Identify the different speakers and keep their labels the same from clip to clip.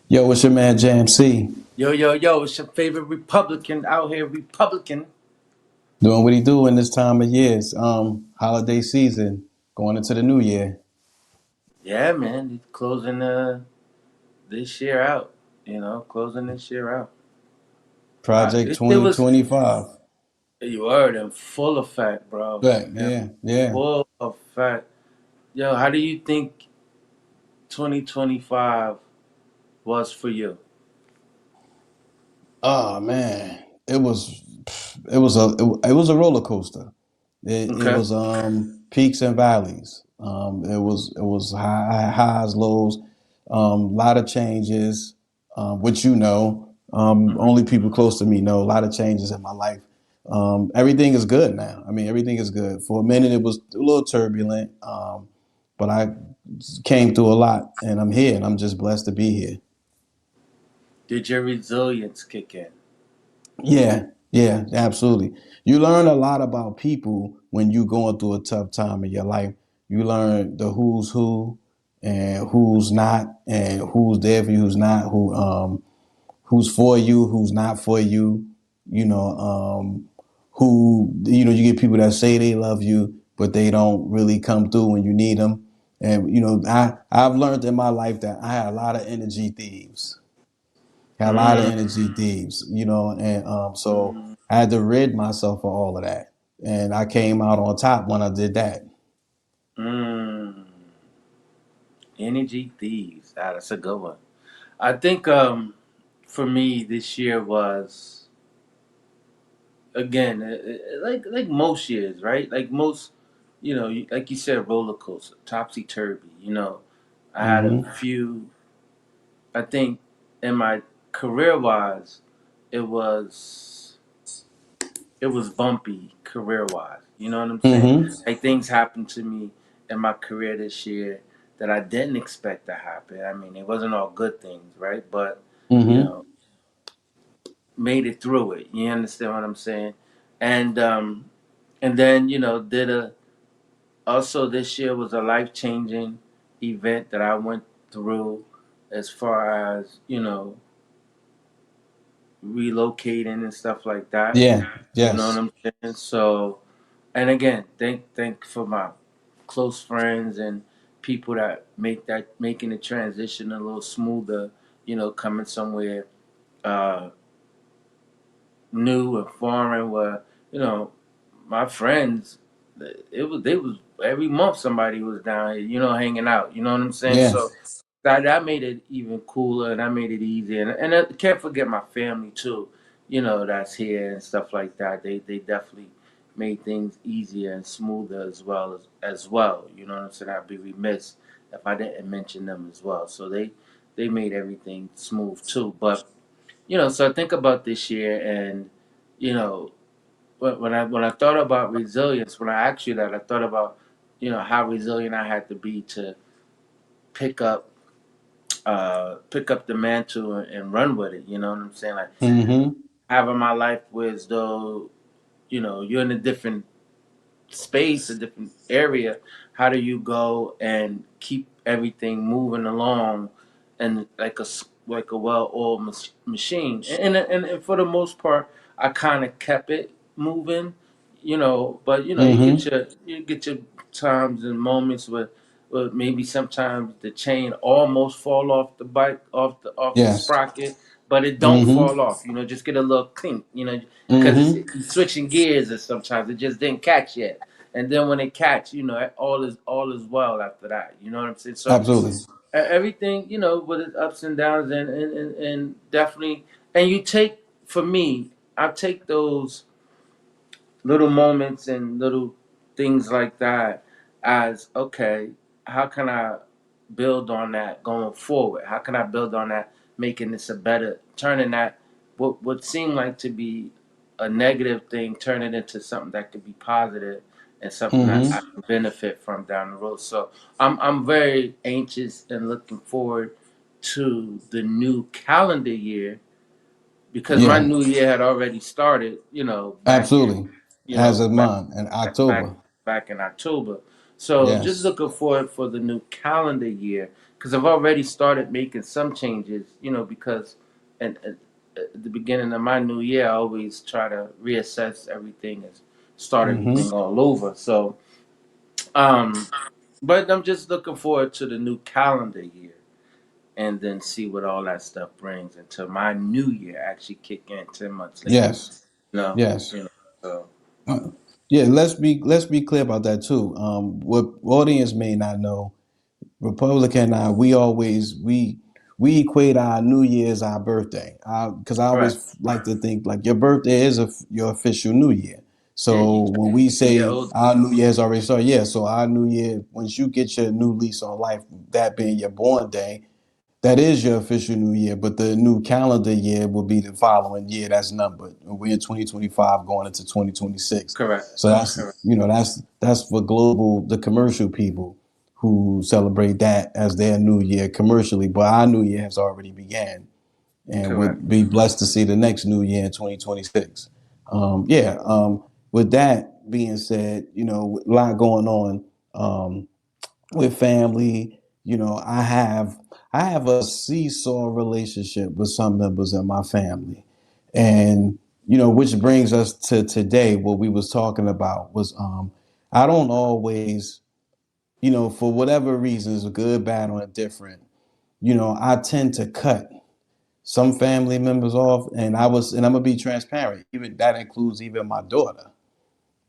Speaker 1: Yo, what's your man JMC?
Speaker 2: Yo, yo, yo, it's your favorite Republican out here, Republican.
Speaker 1: Doing what he do in this time of years, holiday season, going into the new year.
Speaker 2: Yeah, man, he's closing this year out. Closing this year out.
Speaker 1: Project
Speaker 2: It was,
Speaker 1: 2025.
Speaker 2: you heard in full effect, bro.
Speaker 1: Right,
Speaker 2: In
Speaker 1: yeah, yeah.
Speaker 2: full effect. Yo, how do you think 2025 was for you?
Speaker 1: Oh man, it was a roller coaster. It
Speaker 2: Okay.
Speaker 1: was peaks and valleys. It was highs, lows, lot of changes, which
Speaker 2: Hmm.
Speaker 1: only people close to me know. A lot of changes in my life. Everything is good now. I mean, everything is good. For a minute, it was a little turbulent, but I came through a lot, and I'm here, and I'm just blessed to be here.
Speaker 2: Did your resilience kick in?
Speaker 1: Yeah, yeah, absolutely. You learn a lot about people when you going through a tough time in your life. You learn the who's who and who's not, and who's there for you, who's not, who's for you, who's not for you. You know, who you get people that say they love you, but they don't really come through when you need them. And I've learned in my life that I had a lot of energy thieves. Got a lot of
Speaker 2: Mm,
Speaker 1: energy thieves, and so
Speaker 2: mm,
Speaker 1: I had to rid myself of all of that. And I came out on top when I did that.
Speaker 2: mm. Energy thieves. That's a good one. I think for me this year was again like most years, right? Like most, like you said, roller coaster, topsy turvy. I had a
Speaker 1: Hmm.
Speaker 2: few. I think in my career wise, it was it was bumpy career wise. You know what I'm saying?
Speaker 1: Hmm.
Speaker 2: Like things happened to me in my career this year that I didn't expect to happen. I mean, it wasn't all good things, right? But you
Speaker 1: Hmm.
Speaker 2: know, made it through it. You understand what I'm saying? And then did a also this year was a life changing event that I went through as far as relocating and stuff like that.
Speaker 1: Yeah.
Speaker 2: You know what
Speaker 1: Yes.
Speaker 2: I'm saying? So and again, thank for my close friends and people that making the transition a little smoother. Coming somewhere uh, new and foreign where you know my friends, they was every month somebody was down here, hanging out. You know what I'm saying?
Speaker 1: Yeah.
Speaker 2: So that made it even cooler and that made it easier. And I can't forget my family too. That's here and stuff like that. They definitely made things easier and smoother as well. You know what I'm saying? I'd be remiss if I didn't mention them as well. So they made everything smooth too. But so I think about this year and you know when I thought about resilience, when I asked you that, I thought about how resilient I had to be to pick up pick up the mantle and run with it. You know what I'm saying? Like
Speaker 1: Hmm.
Speaker 2: having my life where as though you're in a different space, a different area. How do you go and keep everything moving along and like a well-oiled machine? And for the most part, I kind of kept it moving, But
Speaker 1: Hmm.
Speaker 2: you get your times and moments where maybe sometimes the chain almost fall off the bike, off the
Speaker 1: Yes.
Speaker 2: sprocket, but it don't
Speaker 1: Hmm.
Speaker 2: fall off. Just get a little clink. Because
Speaker 1: Hmm.
Speaker 2: it's switching gears, and sometimes it just didn't catch yet. And then when it catch, all is well after that. You know what I'm saying? So
Speaker 1: Absolutely.
Speaker 2: everything, with its ups and downs, and definitely, and you take for me, I take those little moments and little things like that as okay, how can I build on that going forward? How can I build on that, making this a better, turning that what would seem like to be a negative thing, turn it into something that could be positive and something that I
Speaker 1: Hmm.
Speaker 2: can benefit from down the road. So I'm very anxious and looking forward to the new calendar year because my
Speaker 1: Yeah.
Speaker 2: new year had already started, back in
Speaker 1: Absolutely.
Speaker 2: you
Speaker 1: As
Speaker 2: know,
Speaker 1: of
Speaker 2: back
Speaker 1: mine in
Speaker 2: back
Speaker 1: October.
Speaker 2: back in October. So just
Speaker 1: Yes.
Speaker 2: looking forward for the new calendar year because I've already started making some changes, because at the beginning of my new year, I always try to reassess everything and start everything
Speaker 1: Mm-hmm.
Speaker 2: all over. So, um, but I'm just looking forward to the new calendar year and then see what all that stuff brings until my new year actually kick in 10 months later.
Speaker 1: Yes.
Speaker 2: No,
Speaker 1: Yes.
Speaker 2: you know, so
Speaker 1: Uh, yeah. Let's be clear about that too. What audience may not know, Republican and I, we equate our New Year's our birthday. Because I
Speaker 2: correct.
Speaker 1: always like to think like your birthday is your official New Year.
Speaker 2: Yeah,
Speaker 1: So
Speaker 2: you
Speaker 1: when we
Speaker 2: a year
Speaker 1: say
Speaker 2: old.
Speaker 1: our New Year's already started, yeah. So our New Year, once you get your new lease on life, that being your born day, that is your official new year, but the new calendar year will be the following year. That's numbered. We're in 2025 going into 2026.
Speaker 2: Correct,
Speaker 1: So that's
Speaker 2: correct,
Speaker 1: that's for global the commercial people who celebrate that as their new year commercially. But our new year has already began, and
Speaker 2: correct.
Speaker 1: would be blessed to see the next new year in 2026. Yeah. With that being said, a lot going on. With family. I have a seesaw relationship with some members of my family, and which brings us to today. What we was talking about was I don't always, for whatever reasons, good, bad, or indifferent. I tend to cut some family members off, and I'm gonna be transparent. Even that includes even my daughter.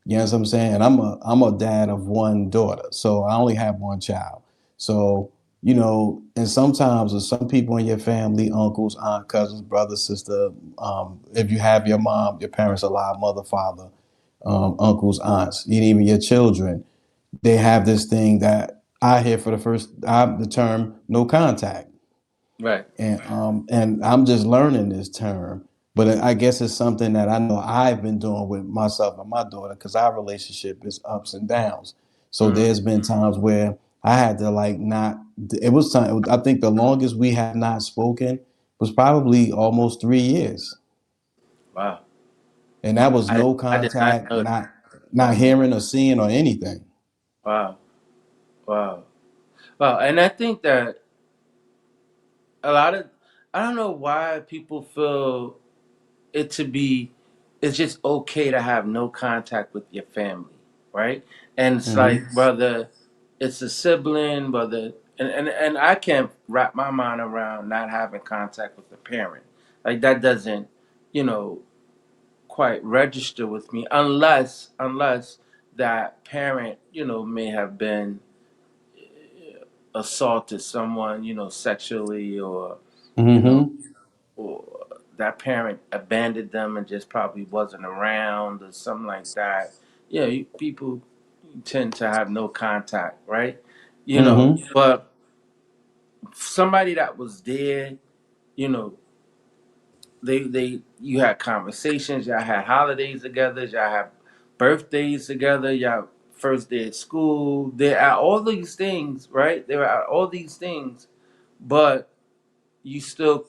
Speaker 1: You know what I'm saying? I'm a dad of one daughter, so I only have one child. So, and sometimes with some people in your family, uncles, aunt, cousins, brother, sister, if you have your mom, your parents alive, mother, father, uncles, aunts, and even your children, they have this thing that I hear for the first time, the term no contact.
Speaker 2: Right.
Speaker 1: And I'm just learning this term, but I guess it's something that I know I've been doing with myself and my daughter because our relationship is ups and downs. So
Speaker 2: Mm,
Speaker 1: there's been times where I had to like not. It was time. I think the longest we have not spoken was probably almost 3 years,
Speaker 2: wow.
Speaker 1: and that was
Speaker 2: I
Speaker 1: no
Speaker 2: I did not
Speaker 1: contact,
Speaker 2: know that.
Speaker 1: not
Speaker 2: Wow.
Speaker 1: hearing or seeing or anything.
Speaker 2: Wow. Wow. Wow. And I think that a lot of I don't know why people feel it to be it's just okay to have no contact with your family, right? And it's like
Speaker 1: Hmm.
Speaker 2: whether it's a sibling, whether and I can't wrap my mind around not having contact with a parent. Like that doesn't, you know, quite register with me unless that parent, may have been assaulted someone, sexually you know,
Speaker 1: Hmm.
Speaker 2: or that parent abandoned them and just probably wasn't around or something like that. People tend to have no contact, right?
Speaker 1: Hmm.
Speaker 2: But somebody that was there, you know, they you had conversations, y'all had holidays together, y'all had birthdays together, y'all first day at school, they're at all these things, right? They were at all these things, but you still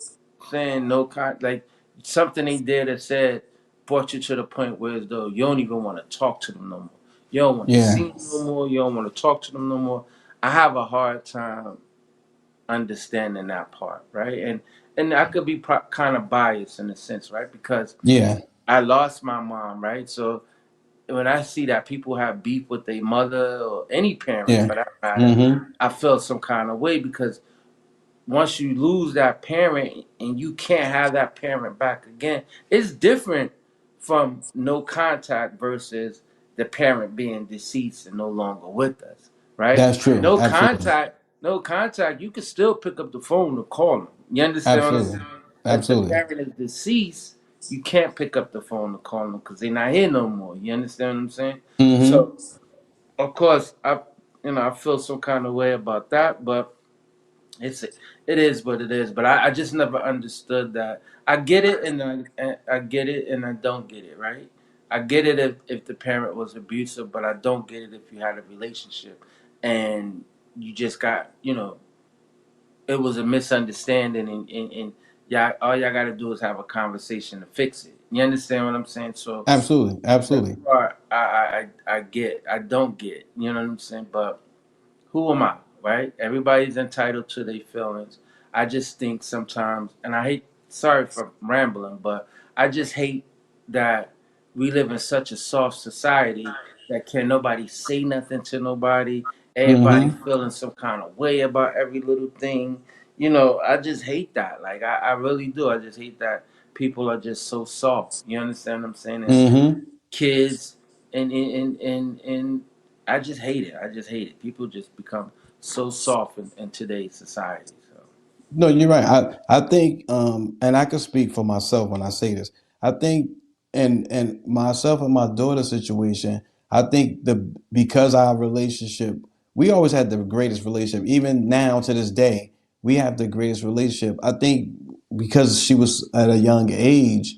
Speaker 2: saying no like something they did that said brought you to the point where as though you don't even want to talk to them no more. You don't want to
Speaker 1: Yeah.
Speaker 2: see them no more. You don't want to talk to them no more. I have a hard time understanding that part, right? And I could be kind of biased in a sense, right? Because
Speaker 1: Yeah.
Speaker 2: I lost my mom, right? So when I see that people have beef with their mother or any parent
Speaker 1: Yeah.
Speaker 2: for that matter,
Speaker 1: Hmm.
Speaker 2: I feel some kind of way because once you lose that parent and you can't have that parent back again, it's different from no contact versus the parent being deceased and no longer with us, right?
Speaker 1: That's true.
Speaker 2: No
Speaker 1: Absolutely.
Speaker 2: contact, no contact, you can still pick up the phone and call them. You understand what I'm
Speaker 1: Absolutely.
Speaker 2: saying? If the
Speaker 1: Absolutely.
Speaker 2: parent is deceased, you can't pick up the phone and call them because they're not here no more. You understand what I'm saying? So,
Speaker 1: Hmm.
Speaker 2: of course, I feel some kind of way about that, but it's it is what it is, but I just never understood that. I get it and I get it and I don't get it, right? I get it if the parent was abusive, but I don't get it if you had a relationship and you just got, it was a misunderstanding and y'all all y'all gotta do is have a conversation to fix it. You understand what I'm saying? So
Speaker 1: Absolutely.
Speaker 2: that
Speaker 1: Absolutely.
Speaker 2: part I get. I don't get. You know what I'm saying? But who am I? right? Everybody's entitled to their feelings. I just think sometimes, and I hate, sorry for rambling, but I just hate that we live in such a soft society that can nobody say nothing to nobody. Everybody
Speaker 1: Mm-hmm.
Speaker 2: feeling some kind of way about every little thing. You know, I just hate that. Like, I really do. I just hate that people are just so soft. You understand what I'm saying? And
Speaker 1: Mm-hmm.
Speaker 2: kids and I just hate it. I just hate it. People just become so soft in today's society. So
Speaker 1: No, you're right. I think, and I can speak for myself when I say this. I think, and myself and my daughter's situation, I think because our relationship, we always had the greatest relationship. Even now to this day, we have the greatest relationship. I think because she was at a young age,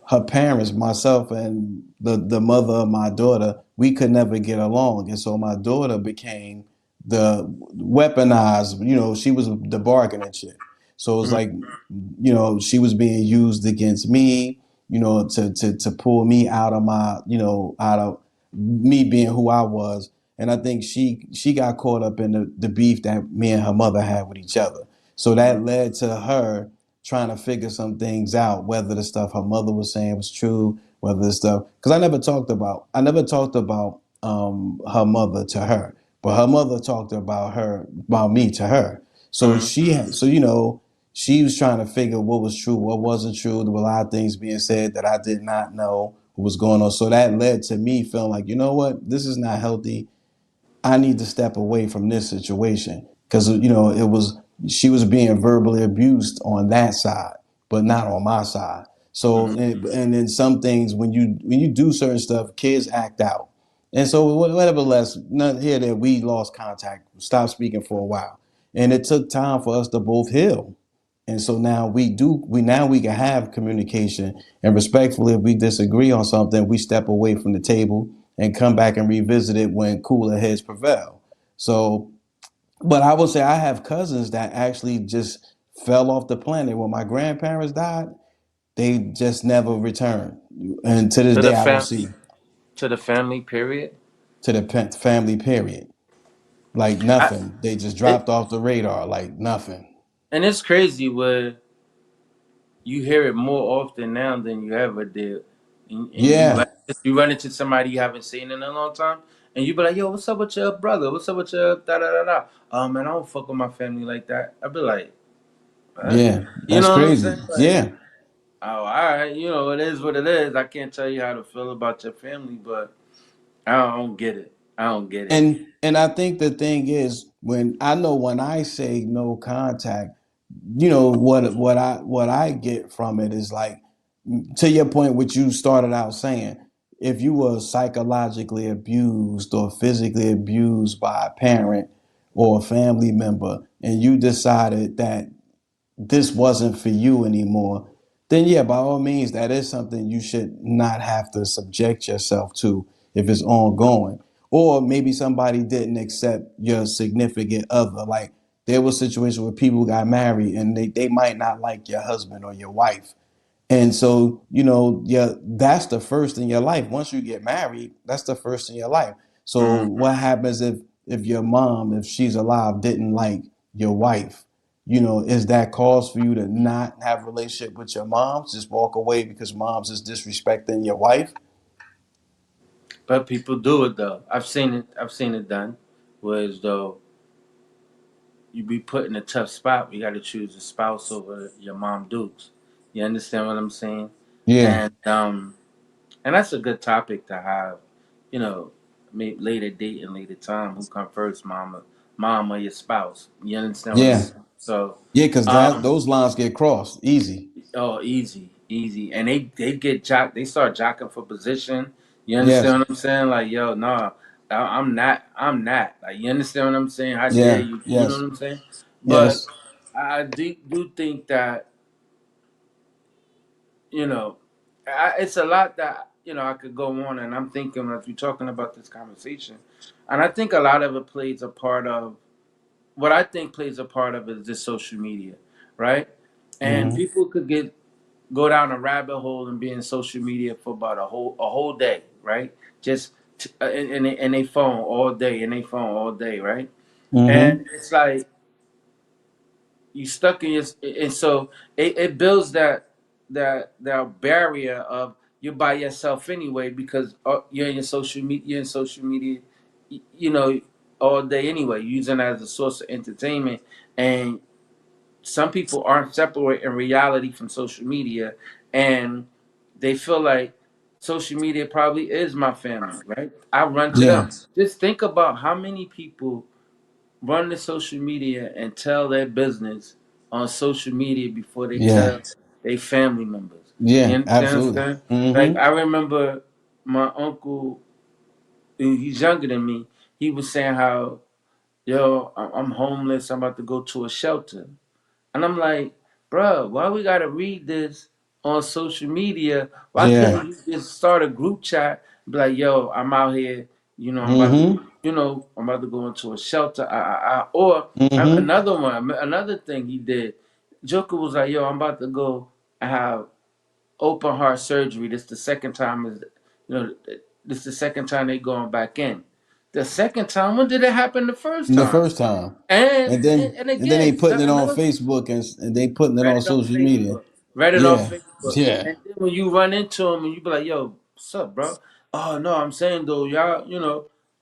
Speaker 1: her parents, myself and the mother of my daughter, we could never get along, and so my daughter became the weaponized. She was the bargaining chip. So it was
Speaker 2: mm,
Speaker 1: like, she was being used against me. To pull me out of out of me being who I was. And I think she got caught up in the beef that me and her mother had with each other. So
Speaker 2: mm,
Speaker 1: that led to her trying to figure some things out, whether the stuff her mother was saying was true, whether the stuff, because I never talked about her mother to her, but her mother talked about me to her. So
Speaker 2: mm.
Speaker 1: she had, so she was trying to figure what was true, what wasn't true. There were a lot of things being said that I did not know what was going on. So that led to me feeling like, you know what, this is not healthy. I need to step away from this situation because it was she was being verbally abused on that side, but not on my side. So
Speaker 2: Mm.
Speaker 1: and then some things when you do certain stuff, kids act out, and so whatever. Less not here that we lost contact, stopped speaking for a while, and it took time for us to both heal. And so now we can have communication and respectfully, if we disagree on something, we step away from the table and come back and revisit it when cooler heads prevail. So, but I will say I have cousins that actually just fell off the planet. When my grandparents died, they just never returned. And to this
Speaker 2: To the
Speaker 1: day, I don't
Speaker 2: fam
Speaker 1: see
Speaker 2: to the family period.
Speaker 1: to the family period. Like
Speaker 2: I
Speaker 1: nothing. They just
Speaker 2: it
Speaker 1: dropped off the radar like nothing.
Speaker 2: and it's crazy where you hear it more often now than you ever did, and
Speaker 1: Yeah,
Speaker 2: you run into somebody you haven't seen in a long time, and you be like, "Yo, what's up with your brother? What's up with your da da da da?" Man, I don't fuck with my family like that. I be like, "What?"
Speaker 1: yeah.
Speaker 2: You
Speaker 1: That's
Speaker 2: know what I'm
Speaker 1: crazy.
Speaker 2: saying? Like,
Speaker 1: Yeah.
Speaker 2: oh, all right, it is what it is. I can't tell you how to feel about your family, but I don't get it. I don't get it.
Speaker 1: And I think the thing is when I say no contact, what I get from it is like, to your point, which you started out saying, if you were psychologically abused or physically abused by a parent or a family member, and you decided that this wasn't for you anymore, then yeah, by all means, that is something you should not have to subject yourself to if it's ongoing. Or maybe somebody didn't accept your significant other. Like there was situations where people got married and they might not like your husband or your wife. And so, yeah, that's the first in your life. Once you get married, that's the first in your life. So
Speaker 2: Mm.
Speaker 1: what happens if your mom, if she's alive, didn't like your wife? Is that cause for you to not have a relationship with your mom? Just walk away because mom's is disrespecting your wife?
Speaker 2: But people do it though. I've seen it. I've seen it done. Whereas though you be put in a tough spot, you got to choose a spouse over your mom dukes. You understand what I'm saying?
Speaker 1: Yeah,
Speaker 2: And that's a good topic to have. You know, maybe later date and later time. Who come first, mom or your spouse? You understand what I'm
Speaker 1: yeah,
Speaker 2: saying? So,
Speaker 1: yeah. Because that
Speaker 2: um,
Speaker 1: those lines get crossed easy.
Speaker 2: oh, easy, easy, and they get jock. They start jocking for position. You
Speaker 1: Yes,
Speaker 2: understand what I'm saying? Like, yo, nah, I'm not. I'm not. Like, you understand what I'm saying? How dare
Speaker 1: yeah,
Speaker 2: you? You know
Speaker 1: yes,
Speaker 2: what I'm saying? But
Speaker 1: yes,
Speaker 2: I do think that you know, it's a lot that I could go on, and I'm thinking as we're talking about this conversation, and I think a lot of it plays a part of what I think plays a part of is this social media, right? And
Speaker 1: hmm
Speaker 2: people could go down a rabbit hole and be in social media for about a whole day, right? Just in their phone all day, in their phone all day, right? And
Speaker 1: Mm-hmm.
Speaker 2: it's like you stuck in your, and so it builds that barrier of you're by yourself anyway because you're in your social media, you know, all day anyway, using it as a source of entertainment. And some people aren't separating reality from social media, and they feel like social media probably is my family, right? I run to them.
Speaker 1: Yeah.
Speaker 2: Just think about how many people run the social media and tell their business on social media before they
Speaker 1: Yeah.
Speaker 2: tell their family members. You
Speaker 1: Yeah.
Speaker 2: understand what I'm
Speaker 1: Absolutely.
Speaker 2: saying? Like
Speaker 1: Mm-hmm.
Speaker 2: I remember my uncle, he's younger than me. He was saying how, yo, I'm homeless. I'm about to go to a shelter. And I'm like, bro, why we gotta read this on social media? Why
Speaker 1: Yeah.
Speaker 2: couldn't you just start a group chat? Be like, yo, I'm out here. I'm about to,
Speaker 1: Mm-hmm.
Speaker 2: I'm about to go into a shelter. Or
Speaker 1: Mm-hmm.
Speaker 2: another thing he did. Joker was like, yo, I'm about to go. I have open heart surgery. This the second time you know, this the second time they going back in. The second time, when did it happen? The first
Speaker 1: The
Speaker 2: time.
Speaker 1: first time,
Speaker 2: And
Speaker 1: and
Speaker 2: and,
Speaker 1: then
Speaker 2: and
Speaker 1: and then they
Speaker 2: again,
Speaker 1: putting it on
Speaker 2: another
Speaker 1: Facebook and they putting it
Speaker 2: read
Speaker 1: on
Speaker 2: it on
Speaker 1: social media.
Speaker 2: Facebook. Read it on
Speaker 1: Yeah.
Speaker 2: Facebook.
Speaker 1: Yeah.
Speaker 2: And then when you run into him and you be like, yo, what's up, bro? Oh no, I'm saying though, y'all,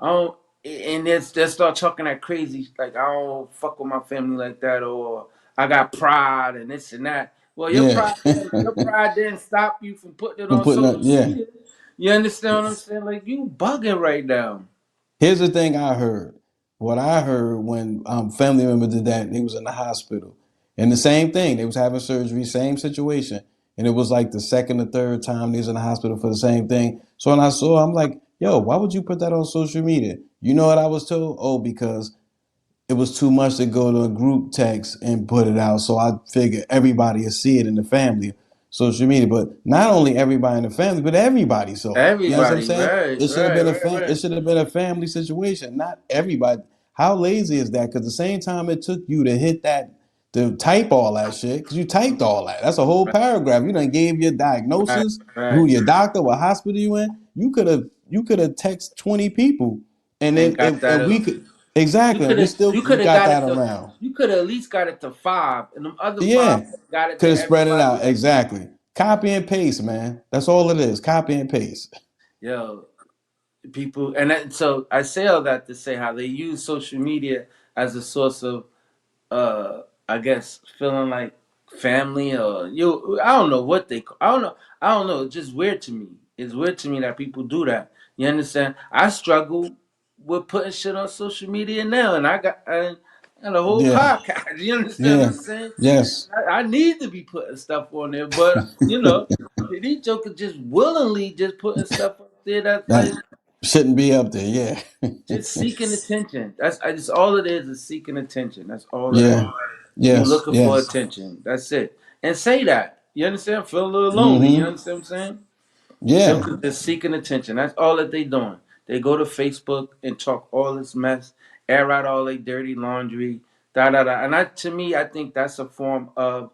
Speaker 2: I don't and they start talking that crazy, like I don't fuck with my family like that, or I got pride and this and that. Well,
Speaker 1: Yeah.
Speaker 2: your pride didn't stop you from putting it
Speaker 1: From
Speaker 2: on
Speaker 1: putting up.
Speaker 2: social
Speaker 1: Yeah.
Speaker 2: media. You understand what I'm saying? Like you bugging right now.
Speaker 1: Here's the thing I heard. What I heard when family member did that, they was in the hospital, and the same thing. They was having surgery, same situation, and it was like the second or third time they was in the hospital for the same thing. So when I saw, I'm like, yo, why would you put that on social media? You know what I was told? Oh, because it was too much to go to a group text and put it out. So I figured everybody would see it in the family, social media. But not only everybody in the family, but everybody saw it. You know what I'm
Speaker 2: Everybody,
Speaker 1: saying?
Speaker 2: right,
Speaker 1: It should have
Speaker 2: right,
Speaker 1: been
Speaker 2: right,
Speaker 1: it
Speaker 2: right.
Speaker 1: should have been a family situation, not everybody. How lazy is that? Because the same time it took you to hit that to type all that shit, because you typed all that. That's a whole
Speaker 2: Right,
Speaker 1: paragraph. You done gave your
Speaker 2: right,
Speaker 1: diagnosis, who
Speaker 2: right.
Speaker 1: your doctor, what hospital you in. You could have text 20 people, and
Speaker 2: And
Speaker 1: it,
Speaker 2: got
Speaker 1: it
Speaker 2: that.
Speaker 1: and we could. Exactly. And
Speaker 2: You
Speaker 1: we
Speaker 2: could have
Speaker 1: got
Speaker 2: got
Speaker 1: that
Speaker 2: it to
Speaker 1: around.
Speaker 2: you could have at least got it to five, and them other five
Speaker 1: Yeah.
Speaker 2: got it
Speaker 1: Could
Speaker 2: to
Speaker 1: have spread it
Speaker 2: everybody
Speaker 1: out.
Speaker 2: else.
Speaker 1: Exactly. Copy and paste, man. That's all it is. Copy and paste.
Speaker 2: Yo, people, so I say all that to say how they use social media as a source of I guess feeling like family, or I don't know what they I don't know, it's just weird to me. It's weird to me that people do that. You understand? I struggle with putting shit on social media now, and and a whole
Speaker 1: Yeah.
Speaker 2: podcast. You understand what
Speaker 1: Yeah.
Speaker 2: I'm saying?
Speaker 1: Yes.
Speaker 2: I need to be putting stuff on there, but these jokers just willingly just putting stuff up there that's
Speaker 1: That
Speaker 2: like
Speaker 1: shouldn't be up there. Yeah.
Speaker 2: just seeking attention. That's I just all it is seeking attention. That's all it is.
Speaker 1: Yeah.
Speaker 2: You
Speaker 1: Yes.
Speaker 2: looking for
Speaker 1: Yes.
Speaker 2: attention. That's it. And say that. You understand? Feel a little lonely. You
Speaker 1: Mm-hmm.
Speaker 2: understand what I'm saying?
Speaker 1: Yeah.
Speaker 2: Jokers just seeking attention. That's all that they doing. They go to Facebook and talk all this mess, air out all their dirty laundry, da da da. And to me, I think that's a form of,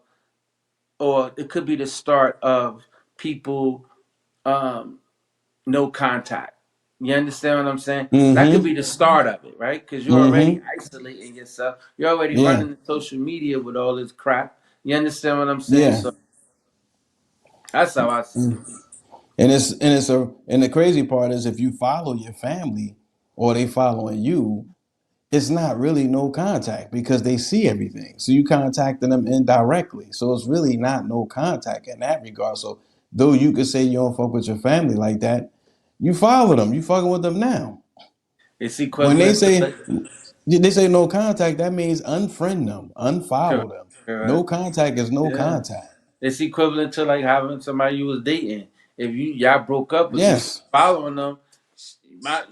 Speaker 2: or it could be the start of people um, no contact. You understand what I'm saying? That could
Speaker 1: Mm-hmm.
Speaker 2: be the start of it, right? Because you're already
Speaker 1: Mm-hmm.
Speaker 2: isolating yourself. You're already
Speaker 1: Yeah.
Speaker 2: running social media with all this crap. You understand what I'm saying?
Speaker 1: Yeah.
Speaker 2: So that's how I see it.
Speaker 1: And the crazy part is if you follow your family or they following you, it's not really no contact because they see everything. So you contacting them indirectly. So it's really not no contact in that regard. So though you could say you don't fuck with your family like that, you follow them. You fucking with them now.
Speaker 2: It's
Speaker 1: When
Speaker 2: equivalent to like
Speaker 1: they say no contact, that means unfriend them, unfollow
Speaker 2: correct,
Speaker 1: them. No
Speaker 2: correct.
Speaker 1: contact is no
Speaker 2: Yeah.
Speaker 1: contact.
Speaker 2: It's equivalent to like having somebody you was dating. If y'all broke up, but you still
Speaker 1: Yes.
Speaker 2: following them, my,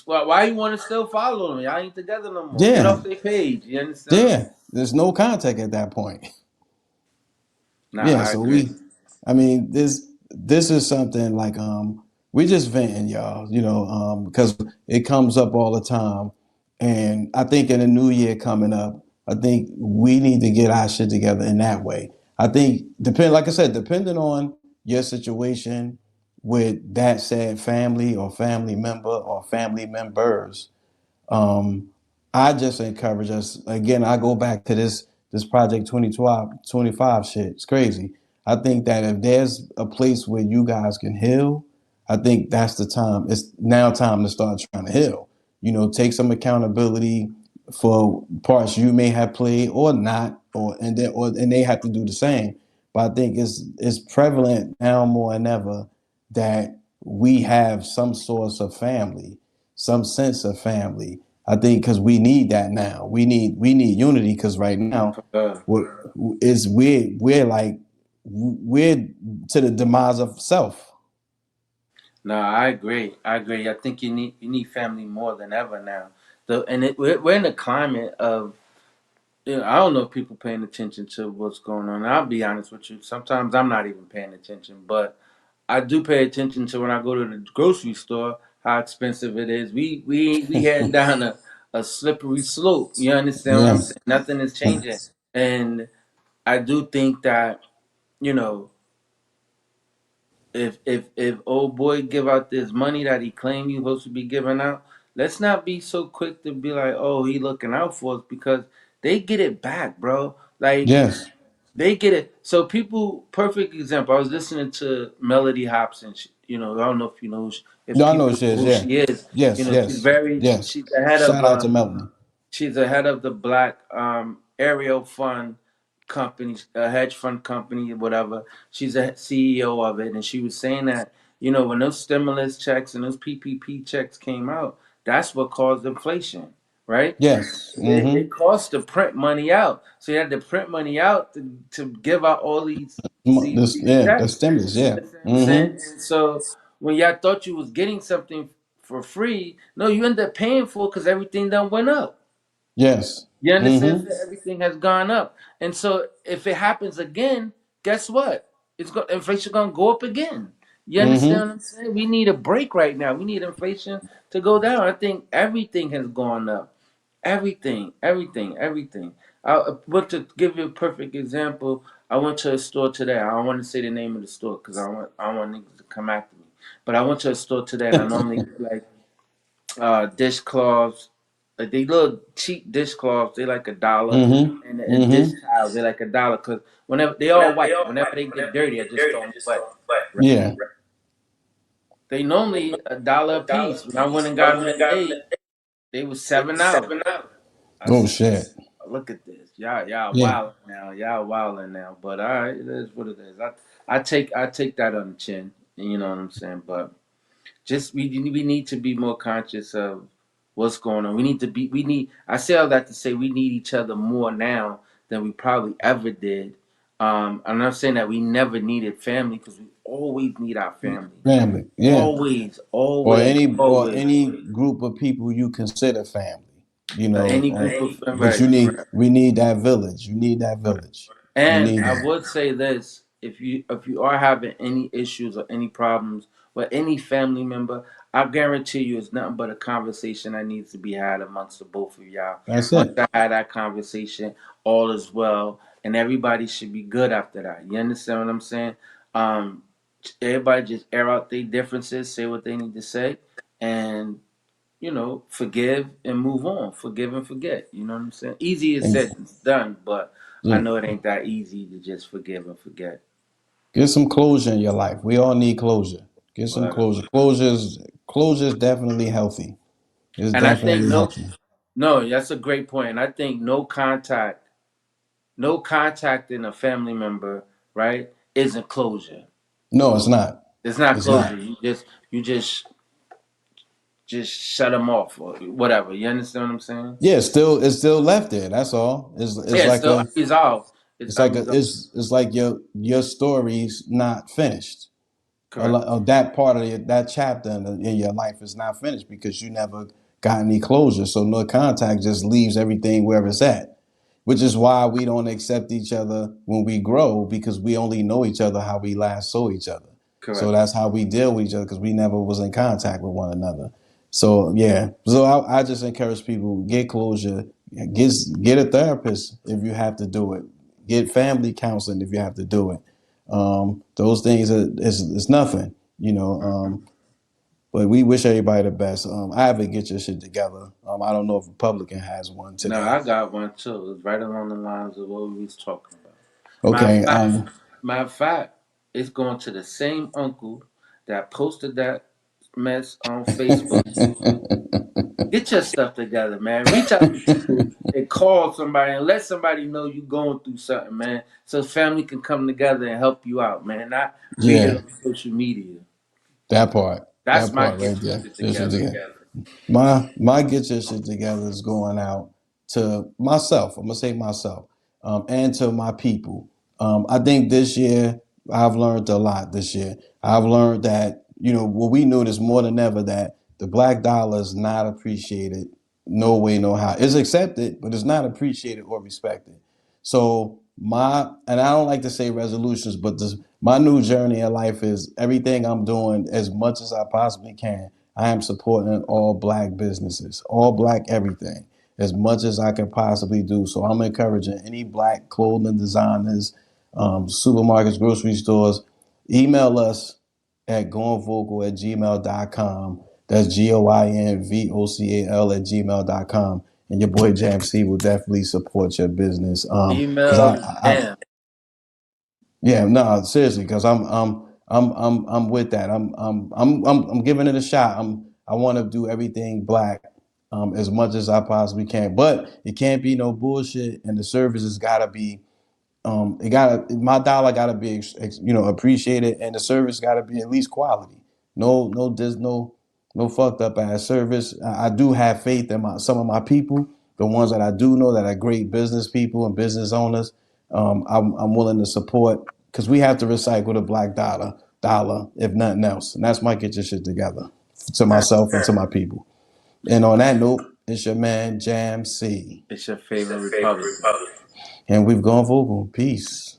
Speaker 2: why you want to still follow them? Y'all ain't together no more. Get
Speaker 1: Yeah.
Speaker 2: off their page. You understand?
Speaker 1: Yeah. There's no contact at that point.
Speaker 2: Nah,
Speaker 1: Yeah,
Speaker 2: I
Speaker 1: so
Speaker 2: agree.
Speaker 1: I mean, this is something like we just venting, y'all, because it comes up all the time. And I think in the new year coming up, I think we need to get our shit together in that way. I think like I said, depending on your situation with that said family or family member or family members, um, I just encourage us again. I go back to this project 2025 shit. It's crazy. I think that if there's a place where you guys can heal, I think that's the time. It's now time to start trying to heal. You know, take some accountability for parts you may have played or not, and they have to do the same. But I think it's prevalent now more than ever that we have some source of family, some sense of family. I think because we need that now. We need unity because right now
Speaker 2: Uh,
Speaker 1: we're like we're to the demise of self.
Speaker 2: no, I agree. I agree. I think you need family more than ever now. We're in a climate of, I don't know if people paying attention to what's going on. I'll be honest with you. Sometimes I'm not even paying attention, but I do pay attention to when I go to the grocery store how expensive it is. We heading down a slippery slope. You understand what
Speaker 1: Yeah.
Speaker 2: I'm saying? Nothing is changing, and I do think that you know if old boy give out this money that he claimed he supposed to be giving out, let's not be so quick to be like, oh, he looking out for us because they get it back, bro. Like
Speaker 1: Yes.
Speaker 2: they get it. So people, perfect example. I was listening to Melody Hobson. I don't know if you know if
Speaker 1: No, I know
Speaker 2: people
Speaker 1: she
Speaker 2: know
Speaker 1: is.
Speaker 2: who
Speaker 1: Yeah.
Speaker 2: she is.
Speaker 1: Yes. Yes. Yes.
Speaker 2: She's the head of
Speaker 1: Shout out to Melanie.
Speaker 2: she's the head of the Black Aerial Fund company, a hedge fund company, whatever. She's a CEO of it, and she was saying that when those stimulus checks and those PPP checks came out, that's what caused inflation, right?
Speaker 1: Yes.
Speaker 2: It costs to print money out, so you had to print money out to give out all
Speaker 1: This,
Speaker 2: these
Speaker 1: yeah, the
Speaker 2: checks.
Speaker 1: stimulus.
Speaker 2: You
Speaker 1: Yeah.
Speaker 2: understand what I'm saying? And so when y'all thought you was getting something for free, no, you end up paying for it because everything done went up.
Speaker 1: Yes.
Speaker 2: You understand that everything has gone up, and so if it happens again, guess what? Inflation gonna go up again. You understand what I'm saying? We need a break right now. We need inflation to go down. I think everything has gone up. Everything, everything, everything. But to give you a perfect example, I went to a store today. I don't want to say the name of the store because I don't want niggas to come after me. But I went to a store today, and I normally get like dishcloths. Like they little cheap dishcloths, they like $1, and dish towels they like $1 because whenever they all white, whenever they get dirty, I just throw them away. Right?
Speaker 1: Yeah.
Speaker 2: They normally $1 a piece. When I went and got them today, they was $7. I
Speaker 1: Oh
Speaker 2: said,
Speaker 1: shit.
Speaker 2: look at this, y'all
Speaker 1: Yeah.
Speaker 2: wilding now, y'all wilding now. But all right, it is what it is. I take that on the chin. You know what I'm saying? But just we need to be more conscious of what's going on. We need. I say all that to say we need each other more now than we probably ever did. I'm not saying that we never needed family because we always need our family.
Speaker 1: Family. Yeah.
Speaker 2: Always,
Speaker 1: Or
Speaker 2: always, always.
Speaker 1: any group of people you consider family. You know,
Speaker 2: Any group of friends,
Speaker 1: but
Speaker 2: right?
Speaker 1: we need that village. You need that village. You
Speaker 2: And
Speaker 1: need
Speaker 2: I
Speaker 1: that.
Speaker 2: would say this: if you are having any issues or any problems with any family member, I guarantee you it's nothing but a conversation that needs to be had amongst the both of y'all.
Speaker 1: That's
Speaker 2: Once
Speaker 1: it.
Speaker 2: I had that conversation, all is well, and everybody should be good after that. You understand what I'm saying? Um, Everybody just air out their differences, say what they need to say, and forgive and move on. Forgive and forget. You know what I'm saying? Easier
Speaker 1: And
Speaker 2: said than done, but I
Speaker 1: yeah.
Speaker 2: know it ain't that easy to just forgive and forget.
Speaker 1: Get some closure in your life. We all need closure. Get some
Speaker 2: But
Speaker 1: closure. Closure is definitely healthy. It's
Speaker 2: and I think
Speaker 1: definitely healthy.
Speaker 2: no, that's a great point. And I think no contact in a family member, right, isn't closure.
Speaker 1: No, it's not.
Speaker 2: It's not
Speaker 1: It's not.
Speaker 2: closure. You just shut them off or whatever. You understand what I'm saying?
Speaker 1: Yeah, it's still left there. That's all. It's
Speaker 2: Yeah, it's
Speaker 1: like
Speaker 2: still
Speaker 1: a
Speaker 2: unresolved. It's
Speaker 1: it's like a
Speaker 2: unresolved.
Speaker 1: it's like your story's not finished.
Speaker 2: Correct.
Speaker 1: Or that part of that chapter in your life is not finished because you never got any closure. So no contact just leaves everything where it's at, which is why we don't accept each other when we grow because we only know each other how we last saw each other. So
Speaker 2: Correct.
Speaker 1: that's how we deal with each other because we never was in contact with one another. So yeah, so I just encourage people get closure, get a therapist if you have to do it, get family counseling if you have to do it. Those things is nothing, you know. But we wish everybody the best. I have to get your shit together. I don't know if Republican has one
Speaker 2: No,
Speaker 1: today.
Speaker 2: I got one too. It's right along the lines of what we was talking about. Matter of
Speaker 1: Okay.
Speaker 2: fact, matter of fact, it's going to the same uncle that posted that mess on Facebook. Get your stuff together, man. Reach out to people and call somebody and let somebody know you're going through something, man. So family can come together and help you out, man. Not read it
Speaker 1: Yeah,
Speaker 2: on social media.
Speaker 1: that part.
Speaker 2: That's
Speaker 1: That
Speaker 2: my
Speaker 1: part
Speaker 2: get
Speaker 1: right
Speaker 2: your
Speaker 1: there.
Speaker 2: shit
Speaker 1: Get shit
Speaker 2: together.
Speaker 1: together. My get your shit together is going out to myself. I'm gonna say myself, and to my people. I think this year I've learned a lot. This year I've learned that what we knew this more than ever, that the black dollar is not appreciated. No way, no how. It's accepted, but it's not appreciated or respected. So and I don't like to say resolutions, but my new journey in life is everything I'm doing as much as I possibly can. I am supporting all black businesses, all black everything, as much as I can possibly do. So I'm encouraging any black clothing designers, supermarkets, grocery stores, email us at goinvocal@gmail.com. That's GOINVOCAL at gmail.com. And your boy Jam C will definitely support your business. Cause
Speaker 2: Email jam.
Speaker 1: yeah, no, seriously, because I'm with that. I'm giving it a shot. I want to do everything black, as much as I possibly can, but it can't be no bullshit, and the service has got to be my dollar gotta be appreciated, and the service gotta be at least quality. No fucked up ass service. I do have faith in some of my people, the ones that I do know that are great business people and business owners. I'm willing to support, because we have to recycle the black dollar if nothing else, and that's my get your shit together to myself and to my people. And on that note, it's your man Jam C,
Speaker 2: It's your favorite Republican.
Speaker 1: and we've gone vocal. Peace.